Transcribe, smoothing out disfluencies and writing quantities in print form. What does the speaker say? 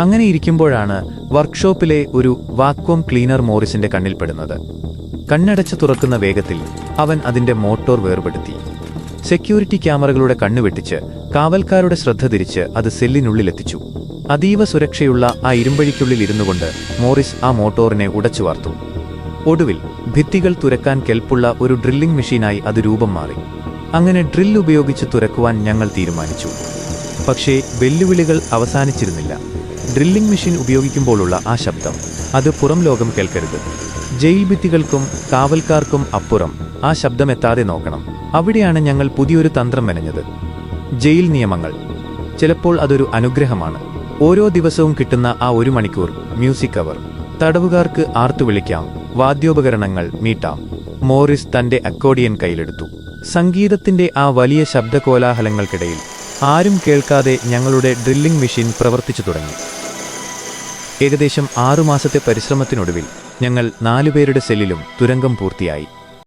അങ്ങനെ ഇരിക്കുമ്പോഴാണ് വർക്ക്ഷോപ്പിലെ ഒരു വാക്വം ക്ലീനർ മോറിസിന്റെ കണ്ണിൽപ്പെടുന്നത്. കണ്ണടച്ച് തുറക്കുന്ന വേഗത്തിൽ അവൻ അതിന്റെ മോട്ടോർ വേർപെടുത്തി. സെക്യൂരിറ്റി ക്യാമറകളുടെ കണ്ണുവെട്ടിച്ച് കാവൽക്കാരുടെ ശ്രദ്ധ തിരിച്ച് അത് സെല്ലിനുള്ളിലെത്തിച്ചു. അതീവ സുരക്ഷയുള്ള ആ ഇരുമ്പഴിക്കുള്ളിൽ ഇരുന്നുകൊണ്ട് മോറിസ് ആ മോട്ടോറിനെ ഉടച്ചു വാർത്തു. ഒടുവിൽ ഭിത്തികൾ തുരക്കാൻ കെൽപ്പുള്ള ഒരു ഡ്രില്ലിംഗ് മെഷീനായി അത് രൂപം മാറി. അങ്ങനെ ഡ്രിൽ ഉപയോഗിച്ച് തുരക്കുവാൻ ഞങ്ങൾ തീരുമാനിച്ചു. പക്ഷേ വെല്ലുവിളികൾ അവസാനിച്ചിരുന്നില്ല. ഡ്രില്ലിംഗ് മെഷീൻ ഉപയോഗിക്കുമ്പോഴുള്ള ആ ശബ്ദം, അത് പുറം ലോകം കേൾക്കരുത്. ജയിൽ ഭിത്തികൾക്കും കാവൽക്കാർക്കും അപ്പുറം ആ ശബ്ദമെത്താതെ നോക്കണം. അവിടെയാണ് ഞങ്ങൾ പുതിയൊരു തന്ത്രം മെനഞ്ഞത്. ജയിൽ നിയമങ്ങൾ. ചിലപ്പോൾ അതൊരു അനുഗ്രഹമാണ്. ഓരോ ദിവസവും കിട്ടുന്ന ആ 1 മണിക്കൂർ മ്യൂസിക് അവർ. തടവുകാർക്ക് ആർത്തുവിളിക്കാം, വാദ്യോപകരണങ്ങൾ മീട്ടാം. മോറിസ് തന്റെ അക്കോർഡിയൻ കയ്യിലെടുത്തു. സംഗീതത്തിന്റെ ആ വലിയ ശബ്ദകോലാഹലങ്ങൾക്കിടയിൽ ആരും കേൾക്കാതെ ഞങ്ങളുടെ ഡ്രില്ലിംഗ് മെഷീൻ പ്രവർത്തിച്ചു തുടങ്ങി. ഏകദേശം 6 മാസത്തെ പരിശ്രമത്തിനൊടുവിൽ ഞങ്ങൾ 4 പേരുടെ സെല്ലിലും തുരങ്കം പൂർത്തിയായി.